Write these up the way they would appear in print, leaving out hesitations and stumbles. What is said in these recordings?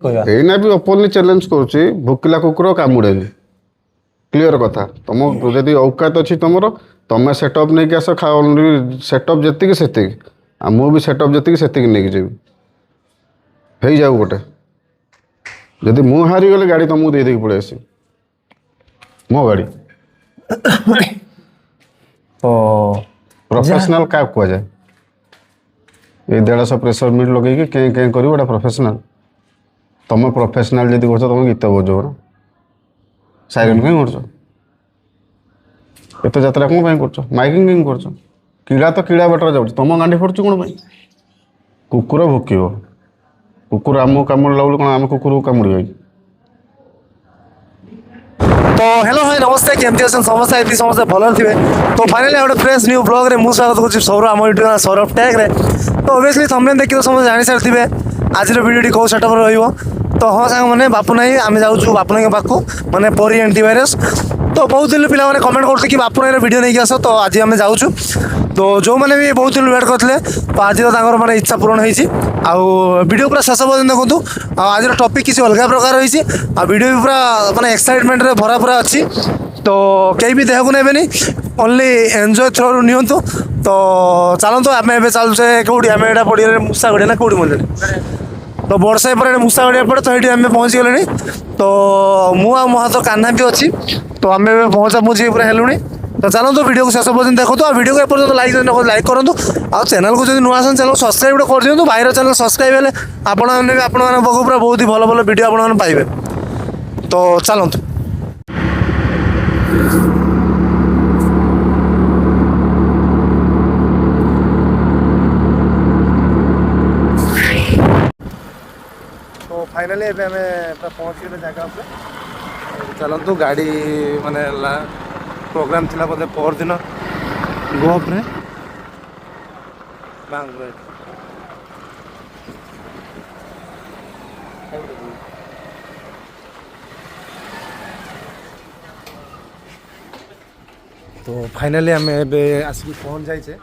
କହିବା ଏଇନା ବି openly challenge କରୁଛି ଭୋକିଲା କୁକୁର କାମୁଡ଼େନି କ୍ଲିୟର କଥା ତମ ଯଦି ଔକାତ ଅଛି ତମର ତମେ ସେଟଅପ୍ ନେଇକି ଆସ ଖାଅ ସେଟଅପ୍ ଯେତିକି ସେତିକି ଆଉ ମୁଁ ବି ସେଟଅପ୍ ଯେତିକି ସେତିକି ନେଇକି ଯିବି ହେଇଯାଉ ଗୋଟେ ଯଦି ମୁଁ ହାରିଗଲେ ଗାଡ଼ି ତମକୁ ଦେଇଦେଇକି ପଳେଇ ଆସିବି ମୋ ଗାଡ଼ି ତ ପ୍ରଫେସନାଲ କାହାକୁ କୁହାଯାଏ ଏଇ 150 ପ୍ରେସର ମିଟ୍ ଲଗେଇକି କେଁ କେଁ କରିବ ଏଇଟା ପ୍ରଫେସନାଲ ତମେ ପ୍ରଫେସନାଲ ଯଦି କରୁଛ ତମେ ଗୀତ ବଜାଉର ସାଇରେନ୍ କାହିଁ କରୁଛ ଏତେ ଯାତ୍ରା କ'ଣ ପାଇଁ କରୁଛ ମାଇକିଂ କାହିଁ କରୁଛ କିଡ଼ା ତ କିଡ଼ା ବାଟରେ ଯାଉଛି ତମ ଗାଣ୍ଡି ଫଟୁଛି କ'ଣ ପାଇଁ କୁକୁର ଭୋକିବ କୁକୁର ଆମକୁ କାମୁଡ଼ିଲା ବୋଲି କ'ଣ ଆମେ କୁକୁରକୁ କାମୁଡ଼ିବା କି तो हेलो भाई नमस्ते केमती अच्छे समस्ते ये समस्ते भल थे तो फाइनाली गोटे फ्रेश न्यू ब्लॉग रे मु स्वागत करुच्ची सौरभ आम यूट्यूब सौरभ टैग रे तो ओबियसली थंबनेल देखि तो समस्त जानि सारि थे आज वीडियो कौ सेटअप रहिबो तो हाँ सांग मैंने बापू नाई आम जाऊँ बापू नाई पाखु मैंने परी एंटीवायरस तो बहुत दिन पिला मैंने कमेंट करते कि बापू नाई वीडियो नहीं आस तो आज आम जाऊँ तो जो मैंने भी बहुत दिन वेट करते तो आज तो मैंने इच्छा पूरण होती वीडियो पूरा शेष पर्यटन देखूँ आज टॉपिक किसी अलग प्रकार रही वीडियो भी पूरा माने एक्साइटमेंट रे भरा पूरा अच्छी तो कहीं भी देह को नेबेनि ओनली एंजॉय थ्रो नियंतु तो चलतु आम ए चलुचे कौटी आम एटा पड़िया मूसा गड़िया ना कौटी मजे तो बड़साई पर मूसा गड़िया पड़े तो ये आम पहुँच गले तो मु आ मो हाथ कान्हा भी अच्छी तो आम पहुँचा मुझे पूरा हेलुणी तो चलते वीडियो को शेष पर्यटन देखो आ वीडियो को एपर्तन लाइक करूँ आ चैनल को जब नुआ चैनल सब्सक्राइब कर दिखाँ भाईर चैनल सब्सक्राइब हेल्ले आपण पूरा बहुत ही भल भल वीडियो आप पाइबे तो चलतु तो फाइनाली एबे हमें पहुँच गए जगह पे चलतु गाड़ी माने प्रोग्राम थिला बोधे पर दिन गोप रे बांगलोर तो फाइनाली आम आसिक पहुँच जाए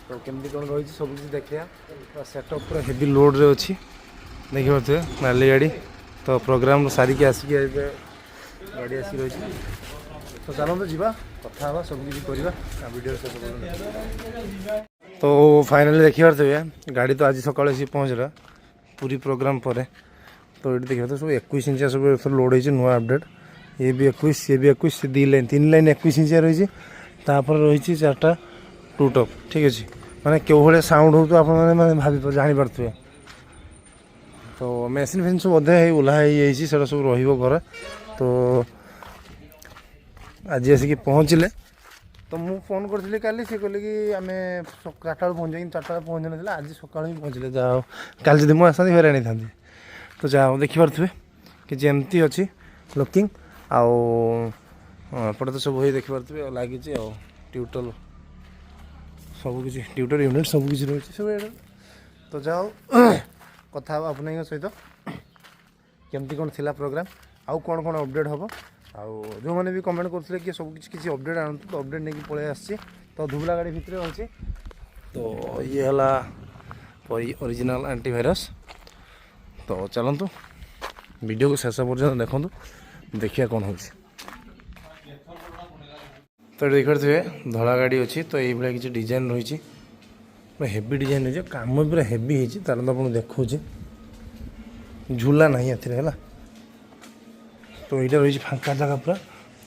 तो केमती कौन रही सब किसी देखा सेटअप पूरा हेवी लोड रे अच्छी देखी पारे नाली गाड़ी तो प्रोग्राम सारिकी आसिक गाड़ी आसिक रही तो चलते जीवा कथा हाँ सब किसी करवा वीडियो शेष तो फाइनाली देखी पारे गाड़ी तो आज सकाल सी पहुँचला पूरी प्रोग्राम पर तो ये देखा तो सब 21 इंचिया सब लोड हो नुआ अपडेट ये भी 21 ये भी 21 दी लाइन 3 लाइन 21 इंचिया रही रही 4टा टू टॉप ठीक अच्छे माने क्यों भाई साउंड हो तो आप भाभी जापारे तो मेसीन फेन सब अधे ओह्लाई सब घर तो आज आसिक पहुँचले तो मुझे फोन करी काली सी कहले कि आम 4टा पहुँच 4टा पहुँच ना आज सका पहुँचले जाओ कल जब मुझे आसती फेर आनी था तो जाओ देखिपे कि जमती अच्छी लुकिंग आपटे तो सब देखिपे लगी ट्यूटल सबकि ट्यूटर यूनिट सबकि रही सब तो जाओ कथा अपन सहित केमती कौन थी प्रोग्राम आउ कौन कौन अपडेट हम जो मैंने भी कमेंट करते कि सब किसी अपडेट आनतु तो अपडेट नहीं पलि आसी तो धुबला गाड़ी भितर अच्छी तो ये है ओरिजिनल एंटीवायरस तो चलतु वीडियो को शेष पर्यटन देखूँ देखिए कौन हो तो देखिए धला गाड़ी अच्छी तो ये किसी डिजाइन रही पूरा हेवी डिजाइन रही काम पूरा हेवी होती तार तो आपको देखा झूला नहीं है तो यहाँ रही फांका जगह पूरा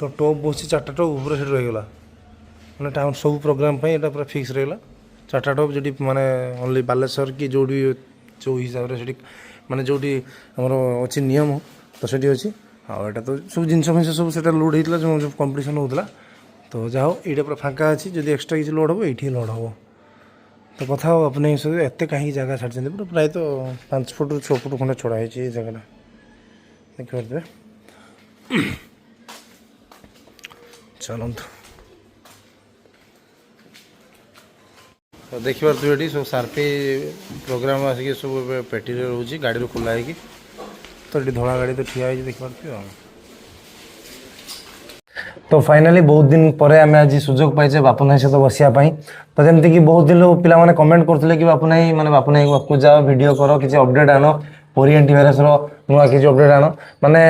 तो टॉप बस 4टा टॉप ऊपर से रहीगला मैंने टाउन सब प्रोग्राम यहाँ पूरा फिक्स रहा 4टा टॉप जो माने ओनली बालेश्वर कि जो भी जो हिसाब से माने जो आमर अच्छी नियम तो से अच्छी आटा तो सब जिन सब लोड होता जो कंपटीशन होता तो जाओ यहाँ पूरा फांका अच्छी जो एक्सट्रा किसी लोड हम ये लोड हम तो कथा अपने सब एत कहीं जगह छाड़ी पूरा प्राय तो 5 फुट 6 फुट खंडे छड़ा है जगह देखिए चलतु तो देखिए सब सार्पी प्रोग्राम आसिक सब पेटी रोचे गाड़ी खोला है तो ये धला गाड़ी तो ठिया देखिए तो फाइनाली बहुत दिन पर आम आज सुजोग पाइचे बापुनाई सहित बसापी तो जमती कि बहुत दिन पिला माने कमेंट करते कि बापुनाई माने बापुनाई पाखु जाओ वीडियो कर किसी अपडेट आन ପରୀ ଆଣ୍ଟିଭାଇରସର ନୂଆ କିଛି ଅପଡେଟ୍ ଆଣ ମାନେ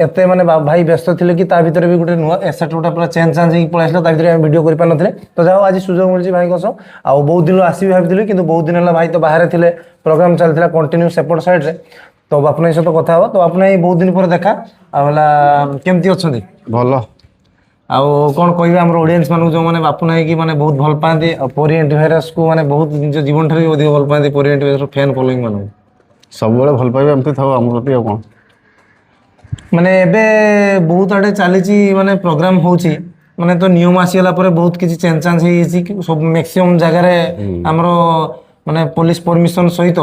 ଏତେ ମାନେ ଭାଇ ବ୍ୟସ୍ତ ଥିଲେ କି ତା ଭିତରେ ବି ଗୋଟେ ନୂଆ ଏସେଟ୍ ଗୋଟେ ପୁରା ଚେଞ୍ଜ ହେଇକି ପଳେଇ ଆସିଲା ତା ଭିତରେ ଆମେ ଭିଡ଼ିଓ କରିପାରିନଥିଲେ ତ ଯାହା ହଉ ଆଜି ସୁଯୋଗ ମିଳିଛି ଭାଇଙ୍କ ସହ ଆଉ ବହୁତ ଦିନରୁ ଆସିବି ଭାବିଥିଲି କିନ୍ତୁ ବହୁତ ଦିନ ହେଲା ଭାଇ ତ ବାହାରେ ଥିଲେ ପ୍ରୋଗ୍ରାମ ଚାଲିଥିଲା କଣ୍ଟିନ୍ୟୁ ସେପଟ ସାଇଡ୍ରେ ତ ବାପୁନା ସହିତ କଥା ହବ ତ ବାପୁନା ଏଇ ବହୁତ ଦିନ ପରେ ଦେଖା ଆଉ ହେଲା କେମିତି ଅଛନ୍ତି ଭଲ। ଆଉ କ'ଣ କହିବେ ଆମର ଅଡ଼ିଏନ୍ସ ମାନଙ୍କୁ ଯେଉଁମାନେ ବାପୁନା ହେଇକି ମାନେ ବହୁତ ଭଲ ପାଆନ୍ତି ଆଉ ପରୀ ଆଣ୍ଟିଭାଇରସକୁ ମାନେ ବହୁତ ନିଜ ଜୀବନ ଠାରୁ ବି ଅଧିକ ଭଲ ପାଆନ୍ତି ପରୀ ଆଣ୍ଟିଭାଇରସର ଫ୍ୟାନ୍ ଫଲୋଇଂ ମାନଙ୍କୁ ସବୁବେଳେ ଭଲ ପାଇବା ଏମିତି ଥାଉ ଆମ ପ୍ରତି ଆଉ କ'ଣ। ମାନେ ଏବେ ବହୁତ ଆଡ଼େ ଚାଲିଛି ମାନେ ପ୍ରୋଗ୍ରାମ ହେଉଛି ମାନେ ତ ନିୟମ ଆସିଗଲା ପରେ ବହୁତ କିଛି ଚେଞ୍ଜ ଚାଞ୍ଜ ହେଇଯାଇଛି ସବୁ ମ୍ୟାକ୍ସିମମ୍ ଜାଗାରେ ଆମର ମାନେ ପୋଲିସ ପରମିଶନ ସହିତ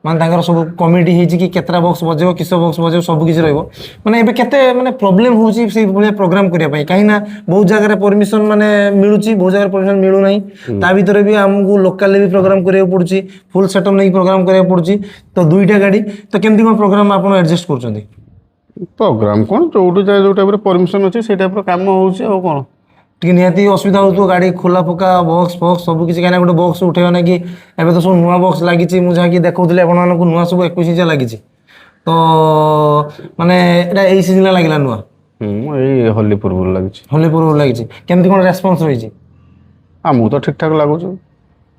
ମାନେ ତାଙ୍କର ସବୁ କମିଟି ହେଇଛି କି କେତେଟା ବକ୍ସ ବଜେଇବ କିସ ବକ୍ସ ବଜେଇବ ସବୁ କିଛି ରହିବ ମାନେ ଏବେ କେତେ ମାନେ ପ୍ରୋବ୍ଲେମ୍ ହେଉଛି ସେଇ ଭଳିଆ ପ୍ରୋଗ୍ରାମ କରିବା ପାଇଁ କାହିଁକି ନା ବହୁତ ଜାଗାରେ ପରମିଶନ ମାନେ ମିଳୁଛି ବହୁତ ଜାଗାରେ ପରମିଶନ ମିଳୁନାହିଁ ତା ଭିତରେ ବି ଆମକୁ ଲୋକାଲରେ ବି ପ୍ରୋଗ୍ରାମ କରିବାକୁ ପଡୁଛି ଫୁଲ ସେଟଅପ୍ ନେଇକି ପ୍ରୋଗ୍ରାମ କରିବାକୁ ପଡୁଛି ତ ଦୁଇଟା ଗାଡ଼ି ତ କେମିତି କ'ଣ ପ୍ରୋଗ୍ରାମ ଆପଣ ଆଡଜଷ୍ଟ କରୁଛନ୍ତି? ପ୍ରୋଗ୍ରାମ କ'ଣ ଯୋଉଠି ଯାଏ ଯୋଉ ଟାଇପ୍ର ପରମିଶନ ଅଛି ସେଇ ଟାଇପ୍ର କାମ ହେଉଛି ଆଉ କ'ଣ। ଟିକେ ନିହାତି ଅସୁବିଧା ହେଉଥିବ ଗାଡ଼ି ଖୋଲା ପକା ବକ୍ସ ଫକ୍ସ ସବୁ କିଛି କାହିଁକିନା ଗୋଟେ ବକ୍ସ ଉଠେଇବା ନାକି ଏବେ ତ ସବୁ ନୂଆ ବକ୍ସ ଲାଗିଛି ମୁଁ ଯାହାକି ଦେଖାଉଥିଲି ଆପଣମାନଙ୍କୁ ନୂଆ ସବୁ 21 ଇଞ୍ଚିଆ ଲାଗିଛି ତ ମାନେ ଏଇଟା ଏଇ ସିଜିନରେ ଲାଗିଲା ନୂଆ ଏଇ ହୋଲି ପୂର୍ବରୁ ଲାଗିଛି। ହୋଲି ପୂର୍ବରୁ ଲାଗିଛି କେମିତି କ'ଣ ରେସ୍ପନ୍ସ ରହିଛି? ଆମକୁ ତ ଠିକ୍ ଠାକ୍ ଲାଗୁଛି।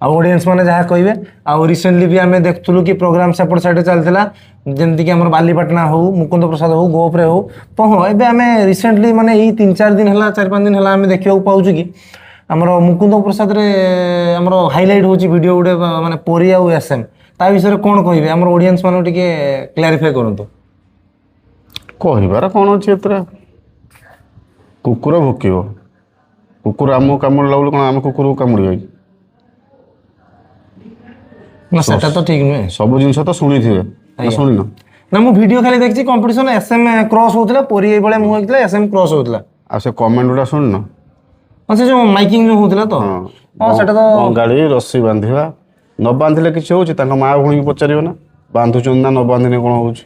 ଆଉ ଅଡ଼ିଏନ୍ସ ମାନେ ଯାହା କହିବେ ଆଉ ରିସେଣ୍ଟଲି ବି ଆମେ ଦେଖୁଥିଲୁ କି ପ୍ରୋଗ୍ରାମ ସେପଟ ସାଇଡ଼ରେ ଚାଲିଥିଲା ଯେମିତିକି ଆମର ବାଲିପାଟଣା ହଉ ମୁକୁନ୍ଦ ପ୍ରସାଦ ହଉ ଗୋପରେ ହଉ ତ ହଁ ଏବେ ଆମେ ରିସେଣ୍ଟଲି ମାନେ ଏଇ 3-4 ଦିନ ହେଲା 4-5 ଦିନ ହେଲା ଆମେ ଦେଖିବାକୁ ପାଉଛୁ କି ଆମର ମୁକୁନ୍ଦ ପ୍ରସାଦରେ ଆମର ହାଇଲାଇଟ୍ ହେଉଛି ଭିଡ଼ିଓ ଗୋଟେ ମାନେ ପରୀ ଆଉ SM ତା ବିଷୟରେ କ'ଣ କହିବେ ଆମର ଅଡ଼ିଏନ୍ସ ମାନଙ୍କୁ ଟିକେ କ୍ଲାରିଫାଏ କରନ୍ତୁ। କହିବାର କ'ଣ ଅଛି ଏଥିରେ କୁକୁର ଭୋକିବ କୁକୁର ଆମକୁ କାମୁଡ଼ିଲା ବୋଲି କ'ଣ ଆମେ କୁକୁରକୁ କାମୁଡ଼ିବା କି? ନା ସେଟା ତ ଠିକ୍ ନୁହେଁ ସବୁ ଜିନିଷ ତ ଶୁଣିଥିବେ ନା ଶୁଣିନ? ନା ମୁଁ ଭିଡ଼ିଓ ଖାଲି ଦେଖିଛି କମ୍ପିଟିସନ SM କ୍ରସ୍ ହଉଥିଲା ପରୀ ଏଇଭଳିଆ ମୁହଁ ହେଇଥିଲା SM କ୍ରସ୍ ହଉଥିଲା ଆଉ ସେ କମେଣ୍ଟ ଗୁଡ଼ା ଶୁଣିନ? ହଁ ସେ ଯେଉଁ ମାଇକିଂ ଯେଉଁ ହଉଥିଲା ତ ହଁ ସେଟା ତ ଗାଡ଼ି ରସି ବାନ୍ଧିବା ନ ବାନ୍ଧିଲେ କିଛି ହେଉଛି ତାଙ୍କ ମା ଭଉଣୀକି ପଚାରିବ ନା ବାନ୍ଧୁଛନ୍ତି ନା ନ ବାନ୍ଧିଲେ କ'ଣ ହେଉଛି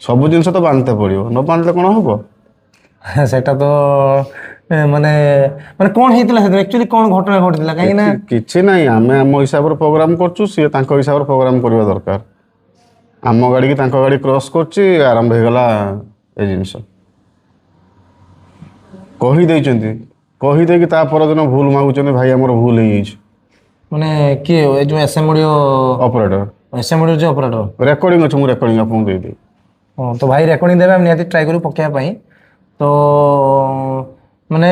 ସବୁ ଜିନିଷ ତ ବାନ୍ଧତେ ପଡ଼ିବ ନ ବାନ୍ଧିଲେ କ'ଣ ହେବ? ସେଟା ତ ମାନେ ମାନେ କ'ଣ ହେଇଥିଲା ସେଥିରେ ଆକ୍ଚୁଆଲି କ'ଣ ଘଟଣା ଘଟିଥିଲା କାହିଁକି ନା କିଛି ନାହିଁ ଆମେ ଆମ ହିସାବରେ ପ୍ରୋଗ୍ରାମ କରୁଛୁ ସିଏ ତାଙ୍କ ହିସାବରେ ପ୍ରୋଗ୍ରାମ କରିବା ଦରକାର ଆମ ଗାଡ଼ିକି ତାଙ୍କ ଗାଡ଼ି କ୍ରସ୍ କରୁଛି ଆରମ୍ଭ ହେଇଗଲା ଏ ଜିନିଷ କହିଦେଇଛନ୍ତି କହିଦେଇକି ତା ପରଦିନ ଭୁଲ ମାଗୁଛନ୍ତି ଭାଇ ଆମର ଭୁଲ ହେଇଯାଇଛି ମାନେ କିଏ ଏ ଯେଉଁ SM audio operator SM audio ଯେଉଁ ଅପରେଟର ରେକର୍ଡ଼ିଂ ଅଛି ମୁଁ ରେକର୍ଡ଼ିଂ ଆପଣଙ୍କୁ ଦେଇଦେବି। ହଁ ତ ଭାଇ ରେକର୍ଡ଼ିଂ ଦେବେ ଆମେ ନିହାତି ଟ୍ରାଏ କରିବୁ ପକେଇବା ପାଇଁ ତ ମାନେ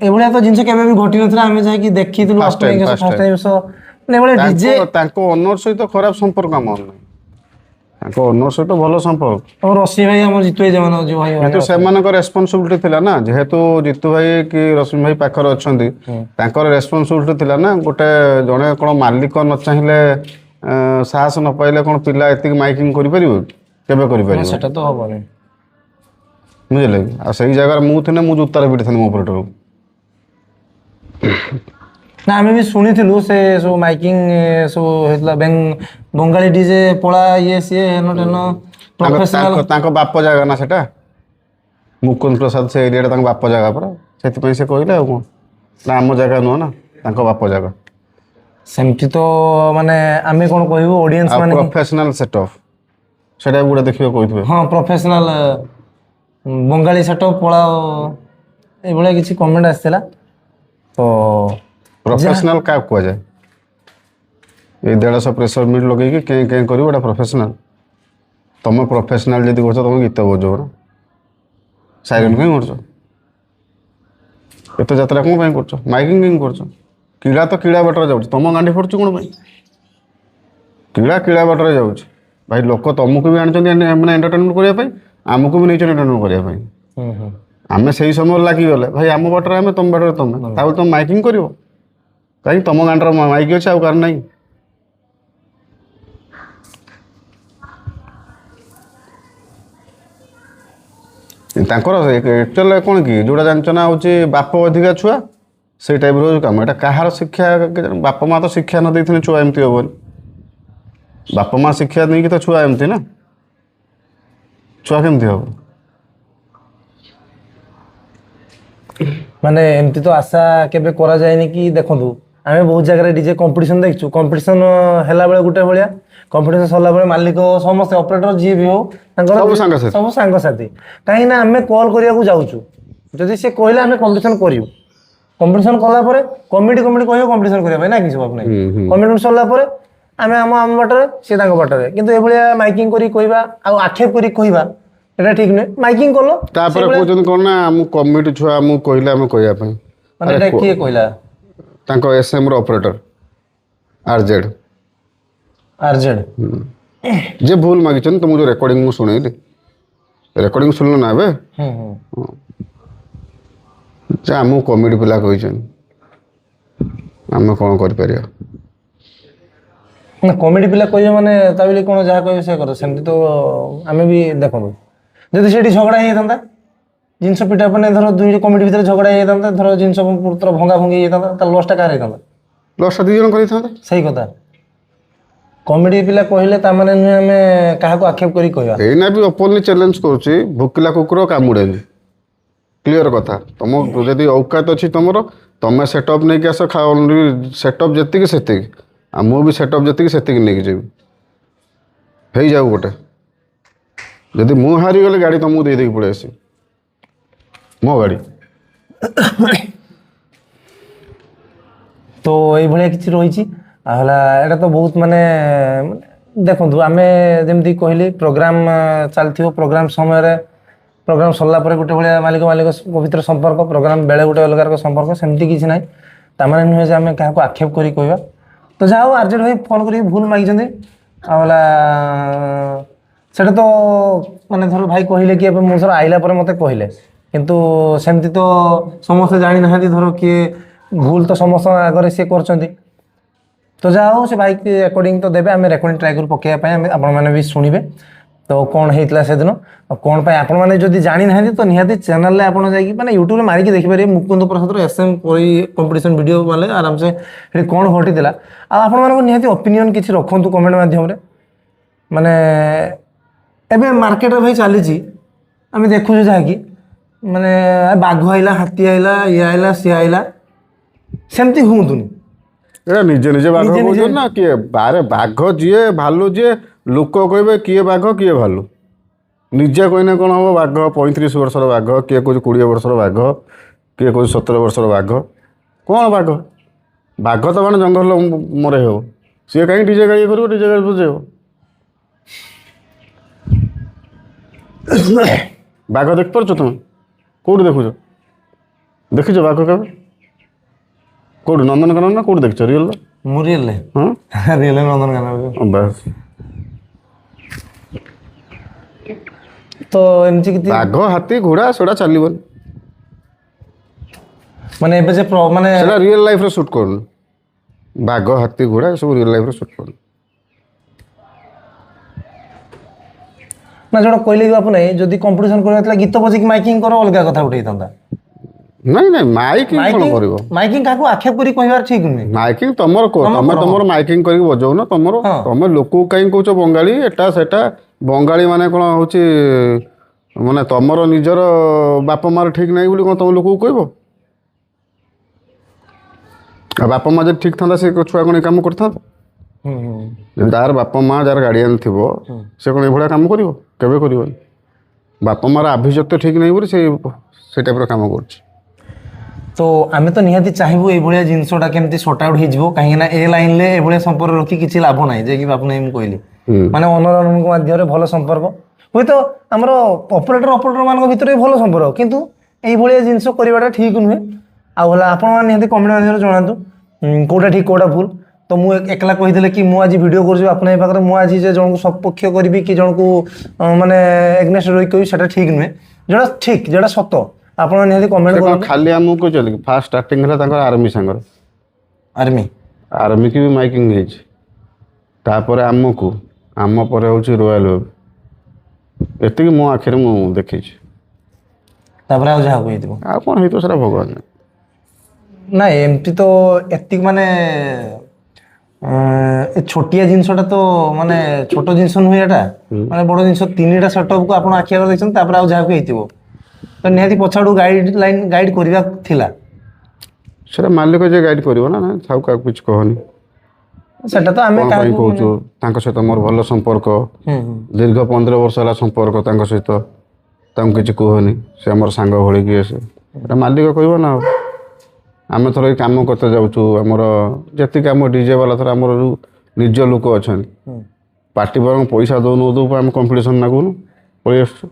ଏଭଳିଆ ତ ଜିନିଷ କେବେ ବି ଘଟିନଥିଲା ଆମେ ଯାଇକି ଦେଖିଥିଲୁ First time, ଏଭଳିଆ ଡିଜେ ତାଙ୍କ ଓନର ସହିତ ଖରାପ ସମ୍ପର୍କ ଆମର ନାହିଁ ତାଙ୍କ ଓନର ସହିତ ଭଲ ସମ୍ପର୍କ ଆମର ରଶ୍ମି ଭାଇ ଆମର ଜିତୁ ଭାଇ ଯେଉଁମାନେ ଯେଉଁ ଭାଇ କିନ୍ତୁ ସେମାନଙ୍କ ରେସ୍ପନ୍ସିବିଲିଟି ଥିଲା ନା ଯେହେତୁ ଜିତୁ ଭାଇ କି ରଶ୍ମି ଭାଇ ପାଖରେ ଅଛନ୍ତି ତାଙ୍କର ରେସ୍ପନ୍ସିବିଲିଟି ଥିଲା ନା ଗୋଟେ ଜଣେ କ'ଣ ମାଲିକ ନ ଚାହିଁଲେ ସାହସ ନ ପାଇଲେ କ'ଣ ପିଲା ଏତିକି ମାଇକିଂ କରିପାରିବ କେବେ କରିପାରିବ ସେଟା ତ ହବନି ବୁଝିଲେ କି ଆଉ ସେଇ ଜାଗାରେ ମୁଁ ଥିଲେ ମୁଁ ଜୋତାରେ ପିଟିଥାନ୍ତି ମୋ ଅପରେଟରକୁ। ନା ଆମେ ବି ଶୁଣିଥିଲୁ ସେ ସବୁ ମାଇକିଂ ସବୁ ହେଇଥିଲା ବଙ୍ଗାଳୀ ଡିଜେ ପଳା ଇଏ ସିଏ ହେନ ଟେନ ପ୍ରଫେସନାଲ ତାଙ୍କ ବାପ ଜାଗା ନା ସେଟା ମୁକୁନ୍ଦ ପ୍ରସାଦ ସେ ଏରିଆଟା ତାଙ୍କ ବାପ ଜାଗା ପରା ସେଥିପାଇଁ ସେ କହିଲେ ଆଉ କ'ଣ ନା ଆମ ଜାଗା ନୁହଁ ନା ତାଙ୍କ ବାପ ଜାଗା ସେମିତି ତ ମାନେ ଆମେ କ'ଣ କହିବୁ ଅଡ଼ିଏନ୍ସ ମାନେ ପ୍ରଫେସନାଲ ସେଟଅପ୍ ସେଇଟା ଗୋଟେ ଦେଖିବାକୁ କହିଥିବେ ହଁ ପ୍ରଫେସନାଲ ବଙ୍ଗାଳୀ ସେଟଅପ୍ ପଳା ଏଇଭଳିଆ କିଛି କମେଣ୍ଟ ଆସିଥିଲା ତ ପ୍ରଫେସନାଲ କାହାକୁ କୁହାଯାଏ ଏଇ 150 ପ୍ରେସର ମିଟ୍ ଲଗେଇକି କେଁ କେଁ କରିବ ଏଇଟା ପ୍ରଫେସନାଲ ତମେ ପ୍ରଫେସନାଲ ଯଦି କରୁଛ ତମେ ଗୀତ ବଜାଉ ନା ସାଇଲେଣ୍ଟ କାହିଁ କରୁଛ ଏତେ ଯାତ୍ରା କ'ଣ ପାଇଁ କରୁଛ ମାଇକିଂ କାହିଁ କରୁଛ କିଳା ତ କିଳା ବାଟରେ ଯାଉଛି ତମ ଗାଣ୍ଡି ଫୋଡ଼ୁଛୁ କ'ଣ ପାଇଁ କିଳା ବାଟରେ ଯାଉଛି ଭାଇ ଲୋକ ତମକୁ ବି ଆଣିଛନ୍ତି ମାନେ ଏଣ୍ଟରଟେନମେଣ୍ଟ କରିବା ପାଇଁ ଆମକୁ ବି ନେଇଛନ୍ତି ଏଣ୍ଟରଟେନମେଣ୍ଟ କରିବା ପାଇଁ ଆମେ ସେଇ ସମୟରେ ଲାଗିଗଲେ ଭାଇ ଆମ ବାଟରେ ଆମେ ତମ ବାଟରେ ତମେ ତାହେଲେ ତମେ ମାଇକିଂ କରିବ କାହିଁକି ତମ ଗାଣ୍ଡର ମାଇକ୍ ଅଛି ଆଉ କାହାର ନାହିଁ ତାଙ୍କର ଆକ୍ଚୁଆଲି କ'ଣ କି ଯେଉଁଟା ଜାଣିଛ ନା ହେଉଛି ବାପ ଅଧିକା ଛୁଆ ସେଇ ଟାଇପ୍ର ହେଉଛି କାମ ଏଇଟା କାହାର ଶିକ୍ଷା ବାପା ମା ତ ଶିକ୍ଷା ନ ଦେଇଥିଲେ ଛୁଆ ଏମିତି ହେବନି ବାପା ମା ଶିକ୍ଷା ନେଇକି ତ ଛୁଆ ଏମିତି ନା ଛୁଆ କେମିତି ହେବ ମାନେ ଏମିତି ତ ଆଶା କେବେ କରାଯାଏନି କି ଦେଖନ୍ତୁ ଆମେ ବହୁତ ଜାଗାରେ ଡିଜେ କମ୍ପିଟିସନ ଦେଖିଛୁ କମ୍ପିଟିସନ ହେଲା ବେଳେ ଗୋଟେ ଭଳିଆ କମ୍ପିଟିସନ ସରିଲା ପରେ ମାଲିକ ସମସ୍ତେ ଅପରେଟର ଯିଏ ବି ହଉ ତାଙ୍କର ସବୁ ସାଙ୍ଗସାଥି। ସବୁ ସାଙ୍ଗସାଥି କାହିଁକି ନା ଆମେ କଲ୍ କରିବାକୁ ଯାଉଛୁ ଯଦି ସେ କହିଲା ଆମେ କମ୍ପିଟିସନ କରିବୁ କମ୍ପିଟିସନ କଲା ପରେ କମିଟି କହିବ କମ୍ପିଟିସନ କରିବା ପାଇଁ ନା କିଛି ଭାବ ନାହିଁ କମିଟି ସରିଲା ପରେ ଆମେ ଆମ ବାଟରେ ସେ ତାଙ୍କ ବାଟରେ କିନ୍ତୁ ଏଭଳିଆ ମାଇକିଂ କରି କହିବା ଆଉ ଆକ୍ଷେପ କରି କହିବା ଏଟା ଠିକ ନୁହେଁ ମାଇକିଂ କଲ ତାପରେ କହୁଛନ୍ତି କଣ ନା ଆମ କମିଟି ଛୁଆ ଆମକୁ କହିଲେ ଆମେ କହିବା ପାଇଁ ମାନେ ଏଟା କିଏ କହିଲା ତାଙ୍କ SM ର ଅପରେଟର RZ ଆର୍ଜେଡ୍ ଯେ ଭୁଲ ମାଗିଛନ୍ତି ତମକୁ ଯୋଉ ରେକର୍ଡିଂ ମୁଁ ଶୁଣେଇଲି ରେକର୍ଡିଂ ଶୁଣିଲ ନା ଏବେ ଯେ ଆମକୁ କମିଟି ପିଲା କହିଛନ୍ତି ଆମେ କ'ଣ କରିପାରିବା ନା କମିଟି ପିଲା କହିବେ ମାନେ ତା ବୋଲି କ'ଣ ଯାହା କହିବେ ସେ କର ସେମିତି ତ ଆମେ ବି ଦେଖନ୍ତୁ ଯଦି ସେଠି ଝଗଡ଼ା ହେଇଯାଇଥାନ୍ତା ଜିନିଷ ପିଟା ମାନେ ଧର ଦୁଇ କମିଟି ଭିତରେ ଝଗଡ଼ା ହେଇଯାଇଥାନ୍ତା ଧର ଜିନିଷ ପତ୍ର ଭଙ୍ଗା ଭଙ୍ଗି ହେଇଯାଇଥାନ୍ତା ତାହେଲେ ଲସ୍ଟା କାହାର ହେଇଥାନ୍ତା ଲସ୍ଟା 2 ଜଣ କରିଥାନ୍ତେ ସେଇ କଥା କମିଟି ପିଲା କହିଲେ ତାମାନେ ନୁହେଁ ଆମେ କାହାକୁ ଆକ୍ଷେପ କରି କହିବା ଏଇନା ବି ଓପନଲି ଚ୍ୟାଲେଞ୍ଜ କରୁଛି ଭୋକିଲା କୁକୁର କାମୁଡ଼େନି କ୍ଲିୟର କଥା ତମ ଯଦି ଔକାତ ଅଛି ତମର ତମେ ସେଟଅପ୍ ନେଇକି ଆସ ଖାଅ ସେଟଅପ୍ ଯେତିକି ସେତିକି ଆଉ ମୁଁ ବି ସେଟଅପ୍ ଯେତିକି ସେତିକି ନେଇକି ଯିବି ହେଇଯାଉ ଗୋଟେ ଯଦି ମୁଁ ହାରିଗଲେ ଗାଡ଼ି ତମକୁ ଦେଇଦେଇକି ପଳେଇ ଆସିବି ମୋ ଗାଡ଼ି ତ ଏଇଭଳିଆ କିଛି ରହିଛି ଆଉ ହେଲା ଏଇଟା ତ ବହୁତ ମାନେ ଦେଖନ୍ତୁ ଆମେ ଯେମିତି କହିଲି ପ୍ରୋଗ୍ରାମ ଚାଲିଥିବ ପ୍ରୋଗ୍ରାମ ସମୟରେ ପ୍ରୋଗ୍ରାମ ସରିଲା ପରେ ଗୋଟେ ଭଳିଆ ମାଲିକ ଭିତରେ ସମ୍ପର୍କ ପ୍ରୋଗ୍ରାମ ବେଳେ ଗୋଟେ ଅଲଗା ସମ୍ପର୍କ ସେମିତି କିଛି ନାହିଁ ତାମାନେ ନୁହେଁ ଯେ ଆମେ କାହାକୁ ଆକ୍ଷେପ କରି କହିବା ତ ଯାହା ହଉ RZ ଭାଇ ଫୋନ୍ କରିକି ଭୁଲ ମାଗିଛନ୍ତି ଆଉ ହେଲା ସେଇଟା ତ ମାନେ ଧର ଭାଇ କହିଲେ କି ଏବେ ମୁଁ ଧର ଆଇଲା ପରେ ମୋତେ କହିଲେ କିନ୍ତୁ ସେମିତି ତ ସମସ୍ତେ ଜାଣିନାହାନ୍ତି ଧର କିଏ ଭୁଲ ତ ସମସ୍ତଙ୍କ ଆଗରେ ସିଏ କରୁଛନ୍ତି ତ ଯାହା ହଉ ସେ ବାଇକ୍ ରେକର୍ଡିଂ ତ ଦେବେ ଆମେ ରେକର୍ଡିଂ ଟ୍ରାଏ କରି ପକେଇବା ପାଇଁ ଆମେ ଆପଣମାନେ ବି ଶୁଣିବେ ତ କ'ଣ ହେଇଥିଲା ସେଦିନ ଆଉ କ'ଣ ପାଇଁ ଆପଣମାନେ ଯଦି ଜାଣିନାହାନ୍ତି ତ ନିହାତି ଚ୍ୟାନେଲରେ ଆପଣ ଯାଇକି ମାନେ ୟୁଟ୍ୟୁବରେ ମାରିକି ଦେଖିପାରିବେ ମୁକୁନ୍ଦ ପ୍ରସାଦର SM ପରି କମ୍ପିଟିସନ ଭିଡ଼ିଓ ମାନେ ଆରାମସେ ସେଠି କ'ଣ ଘଟିଥିଲା ଆଉ ଆପଣମାନଙ୍କ ନିହାତି ଓପିନିଅନ୍ କିଛି ରଖନ୍ତୁ କମେଣ୍ଟ ମାଧ୍ୟମରେ ମାନେ ଏବେ ମାର୍କେଟରେ ଭାଇ ଚାଲିଛି ଆମେ ଦେଖୁଛୁ ଯାହାକି ମାନେ ବାଘ ଆଇଲା ହାତୀ ଆଇଲା ଇଏ ଆଇଲା ସିଏ ଆଇଲା ସେମିତି ହୁଅନ୍ତୁନି ଏଇଟା ନିଜେ ନିଜେ ବାଘ କହୁଛନ୍ତି ନା କିଏ ଆରେ ବାଘ ଯିଏ ଭାଲୁ ଯିଏ ଲୋକ କହିବେ କିଏ ବାଘ କିଏ ଭାଲୁ ନିଜେ କହିଲେ କ'ଣ ହେବ ବାଘ 35 ବର୍ଷର ବାଘ କିଏ କହୁଛି 20 ବର୍ଷର ବାଘ କିଏ କହୁଛି 17 ବର୍ଷର ବାଘ କ'ଣ ବାଘ ତ ମାନେ ଜଙ୍ଗଲ ମରେ ହେବ ସିଏ କାହିଁକି ଡିଜେ ଗାଡ଼ି କରିବ ଡିଜେ ଗାଡ଼ି ବୁଝେଇବ ବାଘ ଦେଖିପାରୁଛ ତମେ କେଉଁଠି ଦେଖୁଛ ଦେଖିଛ ବାଘ କେବେ କୋଉଠି ନନ୍ଦନକାନନ ନା କୋଉଠି ଦେଖିଛ ରିଅଲ ମୁଁ ରିଏଲରେ ହଁ ରିଏଲରେ ନନ୍ଦନକାନନ ବାସ୍ ତ ଏମିତି କିଛି ବାଘ ହାତୀ ଘୋଡ଼ା ସେଗୁଡ଼ା ଚାଲିବନି ମାନେ ଏବେ ଯେ ମାନେ ସେଟା ରିଅଲ ଲାଇଫରେ ସୁଟ୍ କରୁନି ବାଘ ହାତୀ ଘୋଡ଼ା ଏସବୁ ରିଅଲ ଲାଇଫରେ ସୁଟ୍ କରୁନି ନା ଯୋଉଟା କହିଲେ ବି ଆପଣ ଯଦି କମ୍ପିଟିସନ କରିବାର ଥିଲା ଗୀତ ବଜେଇକି ମାଇକିଂ କର ଅଲଗା କଥା ଗୋଟେ ହେଇଥାନ୍ତା ନାଇଁ ମାଇକିଂ କ'ଣ କରିବ ମାଇକିଂ କାହାକୁ ଆକ୍ଷେପ କରି କହିବାର ଠିକ ନୁହେଁ ମାଇକିଂ ତମର ତମର ମାଇକିଂ କରିକି ବଜାଉନ ତମେ ଲୋକକୁ କାହିଁକି କହୁଛ ବଙ୍ଗାଳୀ ଏଟା ସେଟା ବଙ୍ଗାଳୀ ମାନେ କ'ଣ ହଉଛି ମାନେ ତମର ନିଜର ବାପା ମାର ଠିକ ନାହିଁ ବୋଲି କ'ଣ ତମ ଲୋକକୁ କହିବ ଆଉ ବାପା ମା ଯଦି ଠିକ ଥାନ୍ତା ସେ ଛୁଆ କ'ଣ ଏ କାମ କରିଥାନ୍ତା ଯାହାର ବାପା ମା ଯାହାର ଗାର୍ଡିଆନ ଥିବ ସେ କ'ଣ ଏଭଳିଆ କାମ କରିବ କେବେ କରିବନି ବାପା ମାର ଆଭିଜାତ୍ୟ ଠିକ ନାହିଁ ବୋଲି ସେ ଟାଇପର କାମ କରୁଛି ତ ଆମେ ତ ନିହାତି ଚାହିଁବୁ ଏଇଭଳିଆ ଜିନିଷଟା କେମିତି ସର୍ଟ ଆଉଟ୍ ହେଇଯିବ କାହିଁକିନା ଏ ଲାଇନରେ ଏଭଳିଆ ସମ୍ପର୍କ ରଖି କିଛି ଲାଭ ନାହିଁ ଯେ କି ବାପୁ ନାହିଁ ମୁଁ କହିଲି ମାନେ ଅନରମାନଙ୍କ ମାଧ୍ୟମରେ ଭଲ ସମ୍ପର୍କ ହୁଏତ ଆମର ଅପରେଟର ମାନଙ୍କ ଭିତରେ ଭଲ ସମ୍ପର୍କ କିନ୍ତୁ ଏଇଭଳିଆ ଜିନିଷ କରିବାଟା ଠିକ ନୁହେଁ ଆଉ ହେଲା ଆପଣମାନେ ନିହାତି କମେଣ୍ଟ ମାଧ୍ୟମରେ ଜଣାନ୍ତୁ କୋଉଟା ଠିକ କୋଉଟା ଭୁଲ ତ ମୁଁ ଏକଲା କହିଦେଲେ କି ମୁଁ ଆଜି ଭିଡ଼ିଓ କରୁଛି ଆପଣଙ୍କ ପାଖରେ ମୁଁ ଆଜି ଯେ ଜଣକୁ ସପକ୍ଷ କରିବି କି ଜଣକୁ ମାନେ ଏଗନେଷ୍ଟ ରହି କହିବି ସେଟା ଠିକ ନୁହେଁ ଯୋଉଟା ଠିକ ଯୋଉଟା ସତ ଆପଣ ନିହାତି କମେଣ୍ଟ କରନ୍ତୁ ଖାଲି ଆମକୁ କହିଛନ୍ତି ଫାଷ୍ଟ ଷ୍ଟାର୍ଟିଂ ହେଲା ତାଙ୍କର ଆର୍ମି ସାଙ୍ଗରେ ଆର୍ମି କି ବି ମାଇକିଂ ହେଇଛି ତାପରେ ଆମକୁ ଆମ ପରେ ହେଉଛି ରୟାଲ ୱେବ୍ ଏତିକି ମୋ ଆଖିରେ ମୁଁ ଦେଖିଛି ତାପରେ ଆଉ ଯାହାକୁ ହେଇଥିବ ଆଉ କ'ଣ ହେଇଥିବ ସେଟା ଭଗବାନ ନାଇଁ ଏମିତି ତ ଏତିକି ମାନେ ଏ ଛୋଟିଆ ଜିନିଷଟା ତ ମାନେ ଛୋଟ ଜିନିଷ ନୁହେଁ ଏଟା ମାନେ ବଡ଼ ଜିନିଷ 3ଟା ସେଟଅପକୁ ଆପଣ ଆଖି ଆଗରେ ଦେଖିଛନ୍ତି ତାପରେ ଆଉ ଯାହାକୁ ହେଇଥିବ ତ ନିହାତି ପଛଆଡ଼ୁ ଗାଇଡ଼ କରିବା ଥିଲା ସେଟା ମାଲିକ ଯେ ଗାଇଡ଼ କରିବ ନା ଥାଉ କାହାକୁ କିଛି କହନି ସେଟା ତ ଆମେ କ'ଣ ପାଇଁ କାହାକୁ କହୁଛୁ ତାଙ୍କ ସହିତ ମୋର ଭଲ ସମ୍ପର୍କ ଦୀର୍ଘ 15 ବର୍ଷ ହେଲା ସମ୍ପର୍କ ତାଙ୍କ ସହିତ ତାଙ୍କୁ କିଛି କୁହନି ସେ ଆମର ସାଙ୍ଗ ଭଳି କିଏ ସେ ଏଟା ମାଲିକ କହିବ ନା ଆଉ ଆମେ ଥର ଏଇ କାମ କରତେ ଯାଉଛୁ ଆମର ଯେତିକି ଆମ ଡିଜେ ବାଲା ଥର ଆମର ଯେଉଁ ନିଜ ଲୋକ ଅଛନ୍ତି ପାର୍ଟି ବରଂ ପଇସା ଦଉନୁ ଆମେ କମ୍ପିଟିସନ୍ ନାଗୁନୁ ପଳେଇ ଆସୁଛୁ